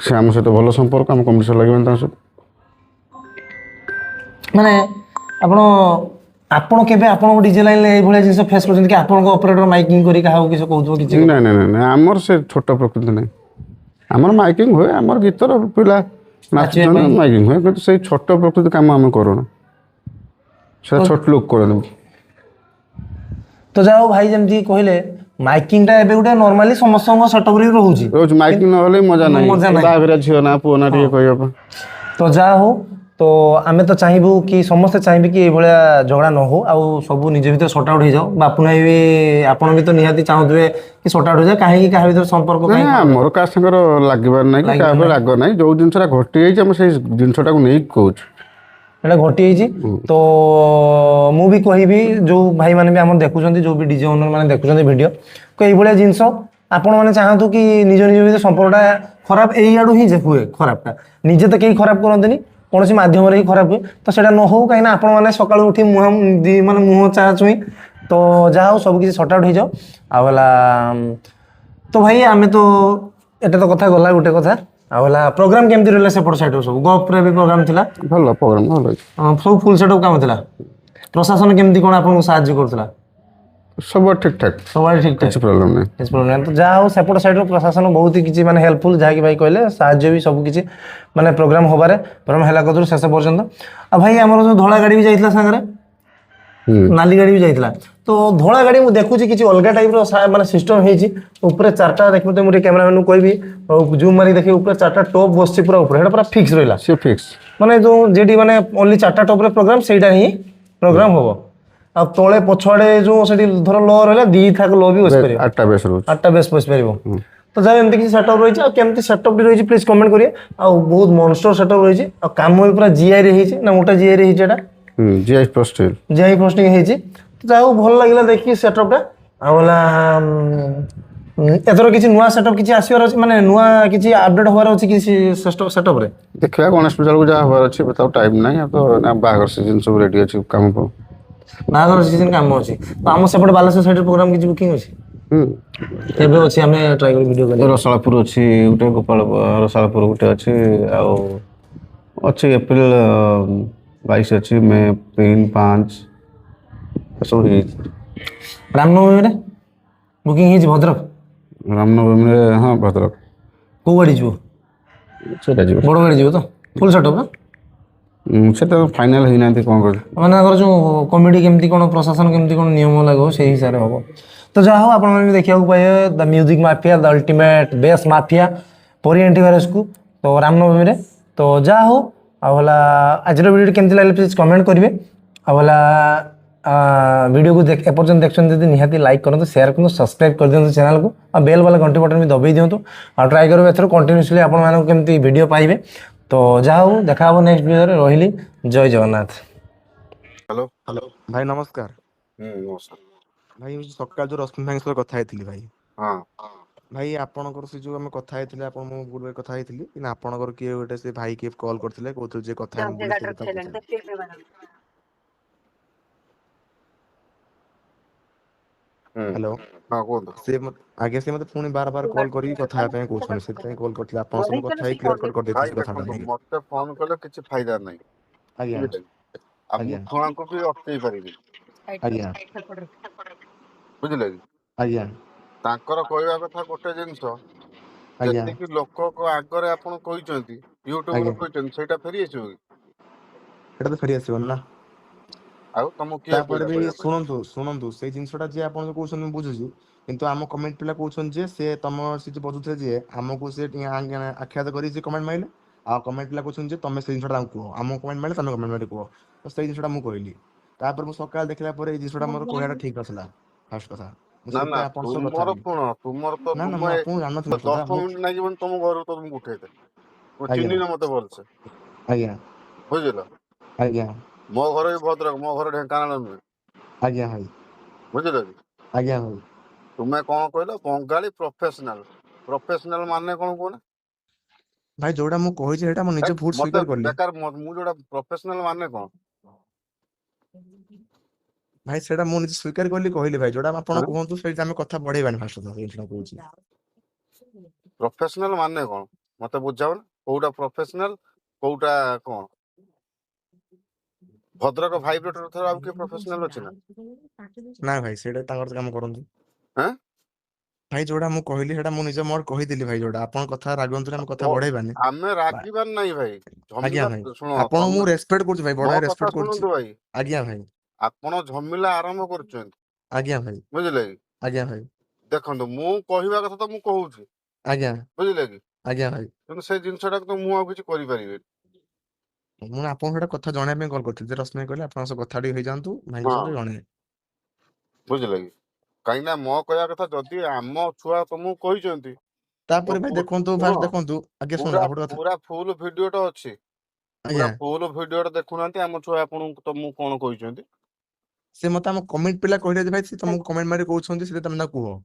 ସେ ଆମ ସହିତ ଭଲ ସମ୍ପର୍କ ଆମ କମ୍ପିଟିସନ୍ ଲାଗିବନି ତାଙ୍କ ସହିତ ମାନେ ଆପଣ ଆପଣ କେବେ ଆପଣଙ୍କ ଡିଜେ ଲାଇନରେ ଏଇଭଳିଆ ଜିନିଷ ଫେସ୍ କରୁଛନ୍ତି କି ଆପଣଙ୍କ ଅପରେଟର ମାଇକିଂ କରି କାହାକୁ କିଛି କହୁଥିବ କିଛି ନାଇଁ ନାଇଁ ନାଇଁ ନାଇଁ ଆମର ସେ ଛୋଟ ପ୍ରକୃତି ନାହିଁ ଆମର ମାଇକିଂ ହୁଏ ଆମର ଗୀତର ପିଲା ନାଚୁଛନ୍ତି ମାଇକିଂ ହୁଏ କିନ୍ତୁ ସେଇ ଛୋଟ ପ୍ରକୃତି କାମ ଆମେ କରୁନା ସେଟା ଛୋଟ ଲୋକ କରନ୍ତି ତ ଯାହା ହଉ ଭାଇ ଯେମିତି କହିଲେ ମାଇକିଂଟା ଏବେ ଗୋଟେ ନର୍ମାଲି ସମସ୍ତଙ୍କ ସେଟଅପରେ ରହୁଛି ମାଇକିଂ ନହେଲେ ମଜା ନାହିଁ ବାହାଘରିଆ ଝିଅ ନା ପୁଅ ନା ଟିକେ କହିବା ପାଇଁ ତ ଯାହା ହଉ ତ ଆମେ ତ ଚାହିଁବୁ କି ସମସ୍ତେ ଚାହିଁବେ କି ଏଇଭଳିଆ ଝଗଡ଼ା ନ ହଉ ଆଉ ସବୁ ନିଜ ଭିତରେ ସର୍ଟ ଆଉଟ୍ ହେଇଯାଉ ବାପୁ ଭାଇ ବି ଆପଣ ବି ତ ନିହାତି ଚାହୁଁଥିବେ କି ସର୍ଟ ଆଉଟ୍ ହେଇଯାଉ କାହିଁକି କାହା ଭିତରେ ସମ୍ପର୍କ ଆମର କାହା ସାଙ୍ଗର ଲାଗିବାର ନାହିଁ କି କାହା ଉପରେ ରାଗ ନାହିଁ ଯୋଉ ଜିନିଷଟା ଘଟି ଯାଇଛି ଆମେ ସେଇ ଜିନିଷଟାକୁ ନେଇକି କହୁଛୁ ଏଇଟା ଘଟିଯାଇଛି ତ ମୁଁ ବି କହିବି ଯେଉଁ ଭାଇମାନେ ବି ଆମର ଦେଖୁଛନ୍ତି ଯେଉଁ ବି ଡିଜେ ଓନର ମାନେ ଦେଖୁଛନ୍ତି ଭିଡ଼ିଓ ତ ଏଇଭଳିଆ ଜିନିଷ ଆପଣମାନେ ଚାହାନ୍ତୁ କି ନିଜ ନିଜ ଭିତରେ ସମ୍ପର୍କଟା ଖରାପ ଏଇଆଡ଼ୁ ହିଁ ହୁଏ ଖରାପଟା ନିଜେ ତ କେହି ଖରାପ କରନ୍ତିନି କୌଣସି ମାଧ୍ୟମରେ ହିଁ ଖରାପ ହୁଏ ତ ସେଇଟା ନ ହଉ କାହିଁକିନା ଆପଣମାନେ ସକାଳୁ ଉଠି ମାନେ ମୁହଁ ଚାହା ଛୁଇଁ ତ ଯାହା ହଉ ସବୁ କିଛି ସର୍ଟ ଆଉଟ୍ ହେଇଯାଉ ଆଉ ହେଲା ତ ଭାଇ ଆମେ ତ ଏଟା ତ କଥା ଗଲା ଗୋଟେ କଥା ଆଉ ହେଲା ପ୍ରୋଗ୍ରାମ କେମିତି ରହିଲା ସେପଟ ସାଇଡ୍ରୁ ସବୁ ଗପରେ ବି ପ୍ରୋଗ୍ରାମ ଥିଲା ଭଲ ପ୍ରୋଗ୍ରାମ ଭଲ ହେଇଛି ସବୁ ଫୁଲ୍ ସେଟଅପ୍ କାମ ଥିଲା ପ୍ରଶାସନ କେମିତି କ'ଣ ଆପଣଙ୍କୁ ସାହାଯ୍ୟ କରୁଥିଲା ସବୁଆଡେ ଠିକ୍ ଠାକ୍ ସବୁଆଡେ ଠିକ୍ ଠାକ୍ କିଛି ପ୍ରୋବ୍ଲେମ୍ ନାହିଁ କିଛି ପ୍ରୋବ୍ଲେମ୍ ନାହିଁ ତ ଯାହା ହଉ ସେପଟ ସାଇଡ୍ରୁ ପ୍ରଶାସନ ବହୁତ କିଛି ମାନେ ହେଲ୍ପଫୁଲ୍ ଯାହାକି ଭାଇ କହିଲେ ସାହାଯ୍ୟ ବି ସବୁ କିଛି ମାନେ ପ୍ରୋଗ୍ରାମ ହବାରେ ପ୍ରୋଗ୍ରାମ ହେଲା କତରୁ ଶେଷ ପର୍ଯ୍ୟନ୍ତ ଆଉ ଭାଇ ଆମର ଯେଉଁ ଧଳା ଗାଡ଼ି ବି ଯାଇଥିଲା ସାଙ୍ଗରେ ନାଲି ଗାଡ଼ି ବି ଯାଇଥିଲା ତ ଧଳା ଗାଡ଼ି ମୁଁ ଦେଖୁଛି କିଛି ଅଲଗା ଟାଇପ୍ର ମାନେ ସିଷ୍ଟମ୍ ହେଇଛି ଉପରେ ଚାରିଟା ଦେଖିବେ ମୁଁ ଟିକେ କ୍ୟାମେରାମ୍ୟାନକୁ କହିବି ଜୁମ୍ ମାରି ଦେଖିବି ଉପରେ ଚାରିଟା ଟପ୍ ବସିଛି ପୁରା ଉପରେ ସେଇଟା ପୁରା ଫିକ୍ସ ରହିଲା ସେ ଫିକ୍ସ ମାନେ ଯେଉଁ ଯେଠି ମାନେ ଓନ୍ଲି ଚାରିଟା ଟପ୍ରେ ପ୍ରୋଗ୍ରାମ ସେଇଟା ହିଁ ପ୍ରୋଗ୍ରାମ ହବ ଆଉ ତଳେ ପଛଆଡ଼େ ଯେଉଁ ସେଠି ଧର ଲ ରହିଲା ଦି ଥାକ ଲ ବି ବସିପାରିବ 8ଟା ବେସ୍ ରହୁଛି 8ଟା ବେସ୍ ବସିପାରିବ ତ ଯାହା ଏମିତି କିଛି ସେଟଅପ୍ ରହିଛି ଆଉ କେମିତି ସେଟଅପ୍ ବି ରହିଛି ପ୍ଲିଜ୍ କମେଣ୍ଟ କରିବେ ଆଉ ବହୁତ ମନଷ୍ଟର ସେଟଅପ୍ ରହିଛି ଆଉ କାମ ବି ପୁରା ଜିଆଇରେ ହେଇଛି ନା ମୋଟା ଜିଆଇରେ ହେଇଛି ଏଟା ଜିଆଇ ପ୍ରୋଷ୍ଟିଲ୍ ଜିଆଇ ପ୍ରୋଷ୍ଟିଂ ହେଇଛି ତ ଯାହା ହଉ ଭଲ ଲାଗିଲା ଦେଖିକି ସେଟଅପ୍ଟା ଆଉ ହେଲା ଏଥର କିଛି ନୂଆ ସେଟଅପ୍ କିଛି ଆସିବାର ଅଛି ମାନେ ନୂଆ କିଛି ଅପଡେଟ୍ ହବାର ଅଛି କିଛି ସେଟଅପ୍ରେ ଦେଖିବା ଗଣେଶ ପୂଜାକୁ ଯାହା ହବାର ଅଛି ଏବେ ତ ଟାଇମ୍ ନାହିଁ ଆଉ ତ ବାହାଘର ସିଜନ୍ ସବୁ ରେଡ଼ି ଅଛି କାମ ପାଇଁ ବାହାଘର ସିଜନ୍ କାମ ଅଛି ତ ଆମ ସେପଟେ ବାଲେଶ୍ୱର ସାଇଡ୍ରେ ପ୍ରୋଗ୍ରାମ କିଛି ବୁକିଂ ଅଛି କେବେ ଅଛି ଆମେ ଟ୍ରାଏ କରି ଭିଡ଼ିଓ କରିବା ରସାଳପୁର ଅଛି ଗୋଟେ ଗୋପାଳ ରସାଳପୁର ଗୋଟେ ଅଛି ଆଉ ଅଛି ଏପ୍ରିଲ 22 ଅଛି ମେ 3, 5 ଏସବୁ ହେଇଯାଇଛି ରାମନବମୀରେ ବୁକିଂ ହେଇଛି ଭଦ୍ରକ ରାମନବମୀରେ ହଁ ଭଦ୍ରକ କୋଉ ଗାଡ଼ି ଯିବ ସେଇଟା ଯିବ ବଡ଼ ଗାଡ଼ି ଯିବ ତ ଫୁଲ୍ ସେଟଅପ୍ ନା ସେଟା ଫାଇନାଲ ହେଇନାହାନ୍ତି କ'ଣ କରିବି ମାନେ ତାଙ୍କର ଯେଉଁ କମିଟି କେମିତି କ'ଣ ପ୍ରଶାସନ କେମିତି କ'ଣ ନିୟମ ଲାଗିବ ସେଇ ହିସାବରେ ହେବ ତ ଯାହା ହଉ ଆପଣମାନେ ବି ଦେଖିବାକୁ ପାଇବେ ଦ ମ୍ୟୁଜିକ୍ ମାଫିଆ ଦ ଅଲ୍ଟିମେଟ୍ ବେସ୍ ମାଫିଆ ପରି ଏଣ୍ଟିଭାଇରସ୍କୁ ତ ରାମନବମୀରେ ତ ଯାହା ହଉ ଆଉ ହେଲା ଆଜିର ଭିଡ଼ିଓଟି କେମିତି ଲାଗିଲା ପ୍ଲିଜ୍ କମେଣ୍ଟ କରିବେ ଆଉ ହେଲା ଭିଡ଼ିଓକୁ ଏପର୍ଯ୍ୟନ୍ତ ଦେଖୁଛନ୍ତି ଯଦି ନିହାତି ଲାଇକ୍ କରନ୍ତୁ ସେୟାର କରନ୍ତୁ ସବସ୍କ୍ରାଇବ୍ କରିଦିଅନ୍ତୁ ଚ୍ୟାନେଲକୁ ଆଉ ବେଲ୍ ବାଲା ଘଣ୍ଟି ବଟନ୍ ବି ଦବେଇ ଦିଅନ୍ତୁ ଆଉ ଟ୍ରାଏ କରିବେ ଏଥର କଣ୍ଟିନ୍ୟୁସଲି ଆପଣମାନଙ୍କୁ କେମିତି ଭିଡ଼ିଓ ପାଇବେ ତ ଯାହା ହଉ ଦେଖା ହେବ ନେକ୍ସଟ ଭିଡ଼ିଓରେ ରହିଲି ଜୟ ଜଗନ୍ନାଥ ହ୍ୟାଲୋ ଭାଇ ନମସ୍କାର ନମସ୍କାର ଭାଇ ସକାଳ ଯୋଉ ରଶ୍ମି ଭାଇଙ୍କ ସହିତ କଥା ହେଇଥିଲି ଭାଇ ହଁ ଭାଇ ଆପଣଙ୍କର ସେ ଯୋଉ ଆମେ କଥା ହେଇଥିଲେ ଆପଣ ମୁଁ ପୂର୍ବେ କଥା ହେଇଥିଲି କିନ୍ତୁ ଆପଣଙ୍କର କିଏ ଗୋଟେ ସେ ଭାଇ କିଏ କଲ୍ କରିଥିଲେ କହୁଥିଲେ ଯେ କଥା ହେମି ବୋଲି ସେ କଥା ପଚାରିଲେ। ହ୍ୟାଲୋ ହଁ କୁହନ୍ତୁ ଆଜ୍ଞା ସେ ମତେ ପୁଣି ବାର କଲ୍ କରିକି କଥା ହେବା ପାଇଁ କହୁଛନ୍ତି ସେଥିପାଇଁ କଲ୍ କରିଥିଲେ ଆପଣଙ୍କ ସହ ମୁଁ କଥା ହେଇ କ୍ଲିୟର କଟ୍ କରିଦେଇଥିଲି ଭାଇ ସେ କଥାଟା ଦେଖନ୍ତୁ ନେଇକି ମତେ ଫୋନ କଲେ କିଛି ଫାଇଦା ନାହିଁ ଆଜ୍ଞା ବୁଝିଲେ ଆଉ ମୁଁ ଆଜ୍ଞା ଛୁଆଙ୍କୁ ବି ଅଟକେଇ ପାରିବି ଆଜ୍ଞା ବୁଝିଲେ କି ଆଜ୍ଞା ତାଙ୍କର କହିବା କଥା ଗୋଟେ ଜିନିଷ ଆଜ୍ଞା ଯେତିକି ଲୋକଙ୍କ ଆଗରେ ଆପଣ କହିଛନ୍ତି ଆଜ୍ଞା ୟୁଟ୍ୟୁବରେ କହିଛନ୍ତି ସେଇଟା ଫେରି ଆସିବ କି ଏଇଟା ତ ଫେରି ଆସିବନି ନା ଆଉ ତମକୁ କିଏ ତାପରେ କହିଲା ବି କରିବା ପାଇଁ ଶୁଣନ୍ତୁ ସେଇ ଜିନିଷଟା ଯିଏ ଆପଣ ଯୋଉ କହୁଛନ୍ତି ମୁଁ ବୁଝୁଛି କିନ୍ତୁ ଆମ କମେଣ୍ଟ ପିଲା କହୁଛନ୍ତି ଯେ ସେ ତମ ସେ ଯୋଉ ବସୁଥିଲେ ଯିଏ ଆମକୁ ସେ ଆଖ୍ୟାତ କରି ସେ କମେଣ୍ଟ ମାଇଲେ ଆଉ କମେଣ୍ଟ ପିଲା କହୁଛନ୍ତି ଯେ ତମେ ସେଇ ଜିନିଷଟା ତାଙ୍କୁ କୁହ ଆମକୁ କମେଣ୍ଟ ମାଇଲେ ତମେ କମେଣ୍ଟ ମାରି କୁହ ତ ସେଇ ଜିନିଷଟା ମୁଁ କହିଲି ତାପରେ ମୁଁ ସକାଳେ ଦେଖିଲା ପରେ ଏଇ ଜିନିଷଟା ମୋର କହିବାଟା ଠିକ ନଥିଲା ଫାଷ୍ଟ କଥା ମୁଁ ନା ନା ସେଇଥିପାଇଁ ଆପଣଙ୍କ ସହ କଥା ତୁମର ହେଲି ଶୁଣ ତୁମର ତ ନା ନା ମୁଁ ତୁମେ ଆପଣଙ୍କୁ ଜାଣିନଥିଲି ସୁଧା 10 ମିନିଟ୍ ଲାଗିବନି ତମ ଘରକୁ ତମକୁ ଉଠେଇଦେଲି ମୁଁ ଆଜ୍ଞା ଚିହ୍ନିନ ମତେ ଭଲସେ ଆଜ୍ଞା ବୁଝିଲ ଆଜ୍ଞା ମୋ ଘର ବି ଭଦ୍ରକ ମୋ ଘର ଢେଙ୍କାନାଳ ନୁହେଁ ଆଜ୍ଞା ଭାଇ ବୁଝିଲ କି? ଆଜ୍ଞା ଭାଇ। ତୁମେ କଣ କହିଲ ବଙ୍ଗାଳୀ ପ୍ରଫେସନାଲ ମାନେ କଣ କୁହନା? ଭାଇ ଯୋଉଟା ମୁଁ କହିଛି ସେଇଟା ମୁଁ ନିଜ ଭୁଲ ମତେ ସ୍ୱୀକାର କଲି। ବେକାର ମୁଁ ଯୋଉଟା ପ୍ରଫେସନାଲ ମାନେ କଣ? ଭାଇ ସେଇଟା ମୁଁ ନିଜେ ସ୍ୱୀକାର କଲି କହିଲି ଭାଇ ଯୋଉଟା ଆପଣ ଆଁ? କୁହନ୍ତୁ ସେଇଟା ଆମେ କଥା ବଢେଇବାନି ଫାଷ୍ଟ କହୁଛି। ପ୍ରଫେସନାଲ ମାନେ କଣ ମତେ ବୁଝାଅ ନା? କୋଉଟା ପ୍ରଫେସନାଲ କୋଉଟା କଣ? ଭଦ୍ରକ ଭାଇବ୍ରେଟର ଥର ଆଉ କିଏ ପ୍ରଫେସନାଲ ଅଛି ନା? ନା ଭାଇ ସେଇଟା ତାଙ୍କର କାମ କରନ୍ତୁ। ଆଁ? ଭାଇ ଯୋଉଟା ମୁଁ କହିଲି ସେଇଟା ମୁଁ ନିଜ ମୋର କହିଥିଲି ଭାଇ ଯୋଉଟା ଆପଣ କଥା ରାଗନ୍ତୁନି ଆମେ କଥା ବଢେଇବାନି। ଆମେ ରାଗିବାର ନାହିଁ ଭାଇ। ଆଜ୍ଞା ଝମିଲା ଭାଇ ଶୁଣ ଆପଣଙ୍କୁ ମୁଁ ତମେ ରେସପେକ୍ଟ କରୁଛି ଭାଇ ବଡ ମୋ ଭାଇ କଥା ରେସପେକ୍ଟ କରୁଛି। ଶୁଣନ୍ତୁ ଭାଇ। ଆଜ୍ଞା ଭାଇ। ଆପଣ ଝମିଲା ଆରମ୍ଭ କରୁଛନ୍ତି। ଆଜ୍ଞା ଭାଇ। ବୁଝିଲେ କି? ଆଜ୍ଞା ଭାଇ। ଦେଖନ୍ତୁ ମୁଁ କହିବା କଥା ତ ମୁଁ କହୁଛି। ଆଜ୍ଞା। ବୁଝିଲେ କି? ଆଜ୍ଞା ଭାଇ। କିନ୍ତୁ ସେଇ ଜିନିଷଟାକୁ ତ ମୁଁ ଆଉ କିଛି କରିପାରିବିନି। ମୁଁ ଆପଣଙ୍କୁ ଗୋଟେ କଥା ଜଣେଇବା ପାଇଁ କଲ୍ କରିଥିଲି ଯେ ରଶ୍ମି କହିଲେ ଆପଣଙ୍କ ସହ କଥା ଟିକେ ହେଇଯାଆନ୍ତୁ ଭାଇଙ୍କ ହଁ ସହିତ ଜଣେଇବେ। ବୁଝିଲେ କି? କାହିଁକି ନା ମୋ କହିବା କଥା ଯଦି ଆମ ଛୁଆ ତମକୁ କହିଛନ୍ତି ତାପରେ ଭାଇ ଦେଖନ୍ତୁ ଶୁଣ ଫାଷ୍ଟ ଦେଖନ୍ତୁ ଆଜ୍ଞା ଶୁଣନ୍ତୁ ପୁରା ଆପଣ କଥା ପୁରା ଫୁଲ ଭିଡିଓଟା ଅଛି। ପୁରା ଆଜ୍ଞା ଫୁଲ ଭିଡିଓଟା ଦେଖୁନାହାନ୍ତି ଆମ ଛୁଆ ଆପଣଙ୍କୁ ତମକୁ କଣ କହିଛନ୍ତି। ସେ ମତେ ଆମ କମିଟି ପିଲା କହିଲେ ଯେ ଭାଇ ସେ ତମକୁ କମେଣ୍ଟ ମାରି କହୁଛନ୍ତି ସେଟା ତମେ ତାକୁ କୁହ।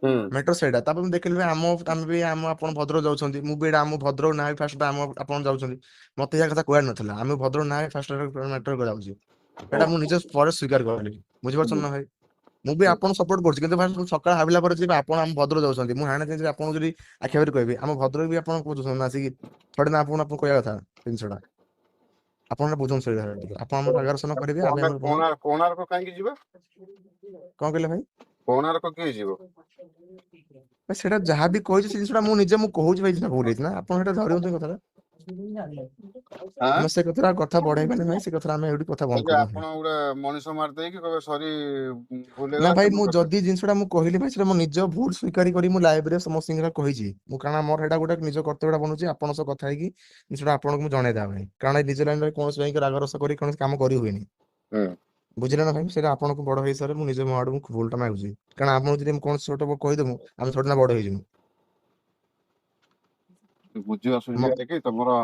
ହୁଁ ମ୍ୟାଟର ସେଇଟା ତାପରେ ମୁଁ ଦେଖିଲି ଭାଇ ଆମେ ବି ଆପଣ ଭଦ୍ରକ ଯାଉଛନ୍ତି ମୁଁ ବି ଏଇଟା ଆମ ଭଦ୍ରକ ନାଁ ଫାଷ୍ଟ ଆପଣ ଯାଉଛନ୍ତି। ମତେ ଏହା କଥା କହିବାର ନଥିଲା ଆମେ ଭଦ୍ରକ ନାଁ ଫାଷ୍ଟ ମ୍ୟାଟର ଯାଉଛି। ଏଇଟା ମୁଁ ନିଜ ପରେ ସ୍ୱୀକାର କଲି ବୁଝିପାରୁଛନ୍ତି ନା ଭାଇ। ମୁଁ ବି ଆପଣଙ୍କୁ ସପୋର୍ଟ କରୁଛି କିନ୍ତୁ ଭାଇ ସକାଳେ ଭାବିଲା ପରେ ଯିବି ଆପଣ ଆମ ଭଦ୍ରକ ଯାଉଛନ୍ତି ମୁଁ ହାଣେ ଆପଣଙ୍କୁ ଯଦି ଆଖି ଆଗରେ କହିବି ଆମ ଭଦ୍ରକ ବି ଆପଣ କହୁଛନ୍ତି ଆସିକି ଥୋଡି ନା ଆପଣ କହିବା କଥା ଜିନିଷଟା। ଆପଣ ବୁଝନ୍ତୁ ସେଇଟା ଟିକେ ଆପଣ ଆମ ମାର୍ଗଦର୍ଶନ କରିବେ ଆମେ କୋଣାର୍କ କାହିଁକି ଯିବା? କଣ କହିଲେ ଭାଇ? କୋଣାର୍କ କିଏ ଯିବ? ଭାଇ ସେଇଟା ଯାହା ବି କହିଛି ସେ ଜିନିଷଟା ମୁଁ ନିଜେ ମୁଁ କହୁଛି ଭାଇ ଭୁଲ ହେଇଛି ନା ଆପଣ ସେଇଟା ଧରନ୍ତୁ କଥାଟା। ଆଁ? ଆମେ ସେ କଥା କଥା ବଢେଇବାନି ଭାଇ ସେ କଥା ଆମେ ଏଇଠି କଥା ବନ୍ଦ ଯଦି କରିଦବା ଭାଇ। ଆପଣ ଗୋଟେ ମଣିଷ ମାରି ଦେଇକି କହିବେ ସରି ଭୁଲ ନା ହେଇଗଲା ଭାଇ କ୍ଷମା ମୁଁ କରିଦେବେ। ଯଦି ଜିନିଷଟା ମୁଁ କହିଲି ଭାଇ ସେଟା ମୋ ନିଜ ଭୁଲ ସ୍ୱୀକାର କରି ମୁଁ ଲାଇଭରେ ସମସ୍ତଙ୍କ କହିଛି ମୁଁ କାରଣ ମୋର ସେଇଟା ଗୋଟେ ନିଜ କର୍ତ୍ତବ୍ୟଟା ବନୁଛି ଆପଣଙ୍କ ସହ କଥା ହେଇକି ଜିନିଷଟା ଆପଣଙ୍କୁ ମୁଁ ଜଣେଇଦବା ପାଇଁ କାରଣ ନିଜ ଲାଇନରେ କୌଣସି ଭାଇଙ୍କ ରାଗ ରୋଷ କରି କୌଣସି କାମ କରି ହୁଏନି। ହୁଁ। ବୁଝିଲେ ନା ଭାଇ ସେଇଟା ଆପଣଙ୍କୁ ବଡ ଭାଇ ହିସାବରେ ମୁଁ ନିଜ ମୋ ଆଡୁ ଭୁଲଟା ମାଗୁଛି କାରଣ ଆପଣ ଯଦି କୌଣସି ଛୋଟ କହିଦେବୁ ଆମେ ଥୋଡି ନା ବଡ ହେଇଯିବୁ। ବୁଝିବା ସୁଝିବା ଦେଖି ତମର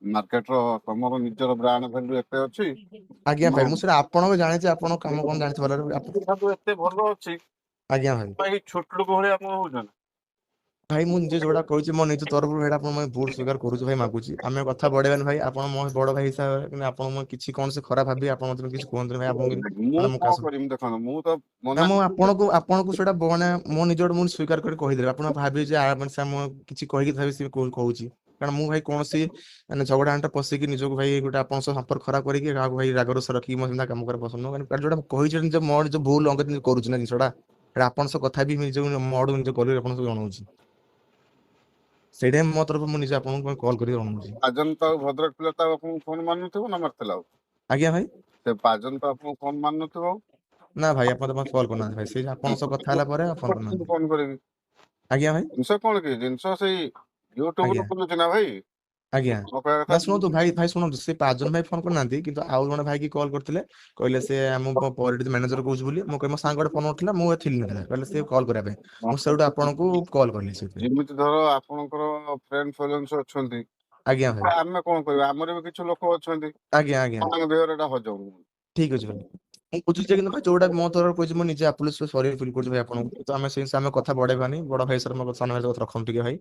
ମାର୍କେଟର ତମର ନିଜର ବ୍ରାଣ୍ଡ ଭ୍ୟାଲୁ ଏତେ ଅଛି। ଆଜ୍ଞା ଭାଇ ମୁଁ ସେଇଟା ଆପଣଙ୍କୁ ଜାଣିଛି ଆପଣଙ୍କ କାମ କଣ ଜାଣିଛି ଭଲରେ ଏତେ ଭଲ ଅଛି ଆଜ୍ଞା ଭାଇ। ଏଇ ଛୋଟ ଲୋକ ଭଳିଆ ଆପଣ ହଉଛନ୍ତି। ଭାଇ ମୁଁ ନିଜେ ଯୋଉଟା କହିଛି ମୋ ନିଜ ତରଫରୁ ସେଇଟା ଆପଣ ଭୁଲ ସ୍ୱୀକାର କରୁଛି ଭାଇ ମାଗୁଛି ଆମେ କଥା ବଢେଇବାନି ଭାଇ ଆପଣ ମୋ ବଡ ଭାଇ ହିସାବରେ କିନ୍ତୁ ଆପଣ ମୁଁ କିଛି କୌଣସି ଖରାପ ଭାବି ଆପଣ ମତେ କିଛି କୁହନ୍ତୁନି ଭାଇ ଆପଣଙ୍କୁ ମୁଁ ମାନେ ମୁଁ କଣ କାହା କରିମି ଦେଖନ୍ତୁ ମୁଁ ତ ନା ମନା ମୁଁ କରୁଛି ଆପଣଙ୍କୁ ସେଇଟା ମାନେ ମୋ ନିଜ ଆଡୁ ମୁଁ ସ୍ୱୀକାର କରି କହିଦେଲି ଆପଣ ଭାବିବେ ଯେ ମୁଁ କିଛି କହିକି ଭାବି ସେ କହୁଛି କାରଣ ମୁଁ ଭାଇ କୌଣସି ମାନେ ଝଗଡା ଆଣ୍ଟ ପଶିକି ନିଜକୁ ଭାଇ ଗୋଟେ ଆପଣଙ୍କ ସହ ସମ୍ପର୍କ ଖରାପ କରିକି କାହାକୁ ଭାଇ ରାଗ ରୁଷା ରଖିକି ମୋ କାମ କରିବା ପସନ୍ଦ ନୁହଁ ଯୋଉଟା କହିଛନ୍ତି ଯେ ମୋ ନିଜ ଭୁଲ ଅଙ୍ଗେ କରୁଛି ନା ଜିନିଷଟା ସେଇଟା ଆପଣଙ୍କ ସହ କଥା ବି ନିଜ ମୋ ଆଡୁ ନିଜ କରିବି ଆପଣଙ୍କୁ ଜଣାଉଛି। ସେଇଟା ମୋ ତରଫରୁ ମୁଁ ନିଜେ ଆପଣଙ୍କୁ କଲ୍ କରି ଜଣାଉଛି। ରାଜନ ତ ଆଉ ଭଦ୍ରକ ପିଲା ତ ଆପଣଙ୍କୁ ଫୋନ ମାରୁନଥିବ ନା ମାରିଥିଲା ଆଉ? ଆଜ୍ଞା ଭାଇ। ସେ ବାଜନ ତ ଆପଣଙ୍କୁ ଫୋନ ମାରୁନଥିବ ଆଉ? ନା ଭାଇ ଆପଣ ତ କଲ୍ କରୁନାହାନ୍ତି ଭାଇ ସେଇ ଆପଣଙ୍କ ସହ କଥା ହେଲା ପରେ ଆଉ ଫୋନ କରୁନାହାନ୍ତି। ଫୋନ କରିବି ଆଜ୍ଞା ଭାଇ। ଜିନିଷ କଣ କି ଜିନିଷ ସେଇ ଆଜ୍ଞା ୟୁଟ୍ୟୁବରୁ ଖୋଲୁଛି ନା ଭାଇ। ଆଜ୍ଞା ମୋ କହିବା କଥା ନା ଶୁଣନ୍ତୁ ଭାଇ ଶୁଣନ୍ତୁ ସେ ପାଜନ ଭାଇ ଫୋନ କରିନାହାନ୍ତି କିନ୍ତୁ ଆଉ ଜଣେ ଭାଇ କି କଲ୍ କରିଥିଲେ। କହିଲେ ସେ ଆମ ମ୍ୟାନେଜର କହୁଛି ବୋଲି ମୁଁ କହିଲି ମୋ ସାଙ୍ଗ ଗୋଟେ ଫୋନ କରିଥିଲା ମୁଁ ଥିଲି ନା କହିଲେ ସେ କଲ୍ କରିବା ପାଇଁ। ମୁଁ ସେଇଠୁ ଆପଣଙ୍କୁ କଲ୍ କଲି ସେଥିପାଇଁ। ଯେମିତି ଧର ଆପଣଙ୍କର ଫ୍ରେଣ୍ଡ ଫଲୋନ୍ସ ଅଛନ୍ତି। ଆଜ୍ଞା ଭାଇ ଆମେ କଣ କହିବା ଆମର ବି କିଛି ଲୋକ ଅଛନ୍ତି ଆଜ୍ଞା ଆଜ୍ଞା ତାଙ୍କ ଦେହରେ ଏଟା ହଜମ ହଉନି। ଠିକ ଅଛି ଭାଇ। ମୁଁ ବୁଝୁଛି କିନ୍ତୁ ଭାଇ ଯୋଉଟା ମୋ ତରଫରୁ କହିଛି ମୁଁ ନିଜେ ସରି ଫିଲ୍ କରୁଛି ଭାଇ ଆପଣଙ୍କୁ ତ ଆମେ କଥା ବଢେଇବାନି ବଡ ଭାଇ ସାନ ଭାଇ କଥା ରଖନ୍ତୁ ଟିକେ ଭାଇ।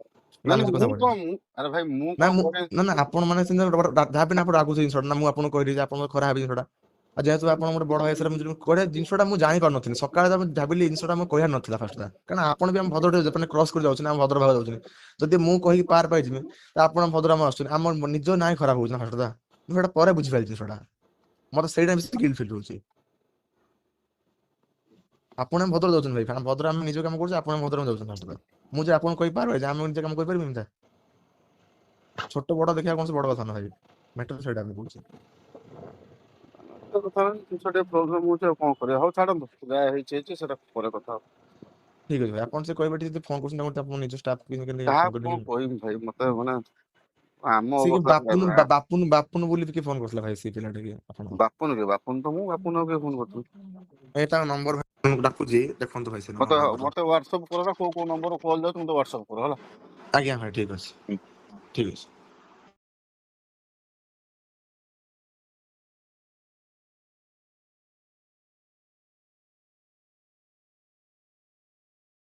ନା ଆମେ ନା ସେ କଥା ମୁଁ ବଢେଇବା କଣ ମୁଁ ଆରେ ଭାଇ ମୁଁ ନା କଣ କରେ ନା ଆପଣ ମାନେ ଯାହାବି ଆପଣ ରାଗୁଛି ଜିନିଷଟା ନା ମୁଁ ଆପଣଙ୍କୁ କହିଲି ଯେ ଆପଣଙ୍କ ଖରାପ ଭାବିବେ ଜିନିଷଟା। ଆଉ ଯେହେତୁ ଆପଣ ଗୋଟେ ବଡ ଭାଇ ହିସାବରେ ଜିନିଷଟା ମୁଁ ଜାଣିପାରୁନଥିଲି ସକାଳେ ଭାବିଲି ଜିନିଷଟା ମୁଁ କହିବାର ନଥିଲା ଫାଷ୍ଟଟା କାରଣ ଆପଣ ବି ଆମ ଭଦ୍ରକ କ୍ରସ୍ କରି ଯାଉଛନ୍ତି ଆମ ଭଦ୍ର ଭାଗ ଯାଉଛନ୍ତି ଯଦି ମୁଁ କହିକି ପାର ପାଇଯିବି ତ ଆପଣ ଭଦ୍ର ଆସୁଛନ୍ତି ଆମ ନିଜ ନାଁ ଖରାପ ହଉଛି ନା ଫାଷ୍ଟଟା ମୁଁ ସେଇଟା ପରେ ବୁଝିପାରିଛି ସେଟା ମତେ ସେଇଟା ବେଶୀ ଗିଲ୍ଟ ଫିଲ୍ ହଉଛି। ଆପଣ ଭଦ୍ର ଯାଉଛନ୍ତି ଭାଇ ଭଦ୍ର ଆମେ ନିଜ କାମ କରୁଛୁ ଆପଣ ଭଦ୍ର ଯାଉଛନ୍ତି ମୁଁ ଯେ ଆପଣ କହିପାରିବେ ଯେ ଆମେ ନିଜ କାମ କରିପାରିବୁନି। ଛୋଟ ବଡ ଦେଖିବା କୌଣସି ବଡ କଥା ନୁହେଁ ଭାଇ ମ୍ୟାଟର ସେଇଟା ଆମେ କହୁଛେ। କଥା ଜିନିଷ ଟିକେ ପ୍ରୋବ୍ଲେମ ହଉଛି ଆଉ କଣ କରିବା ହଉ ଛାଡନ୍ତୁ ଯାହା ହେଇଛି ସେଟା ପରେ କଥା ହବା। ଠିକ ଅଛି ଭାଇ ଆପଣ ସେ କହିବେ ଯଦି ଫୋନ କରୁଛନ୍ତି ଆପଣ ନିଜ ଷ୍ଟାଫ କାହାକୁ କଣ କହିବି ଭାଇ ମତେ ମାନେ ଆମ ସେ ଅବସ୍ଥା ବାପୁନ ସେଇଭଳିଆ। ବାପୁନ ବୋଲି ଟିକେ ଫୋନ କରିଥିଲା ଭାଇ ସେ ପିଲା ଟିକେ ଆପଣଙ୍କ ବାପୁନ କିଏ ବାପୁନ ତ ମୁଁ ବାପୁନ ଆଉ କିଏ ଫୋନ କରିଥିଲି। ଭାଇ ତାଙ୍କ ନମ୍ବର ଡାକୁଛି ଦେଖନ୍ତୁ ଭାଇ ସେ ମତେ ନମ୍ବର ମତେ ହ୍ୱାଟ୍ସଆପ କର କୋଉ ନମ୍ବର କଲ୍ ଯାଉଛି ମତେ ହ୍ୱାଟ୍ସଆପ କର ହେଲା। ଆଜ୍ଞା ଭାଇ ଠିକ ଅଛି ଠିକ ଅଛି।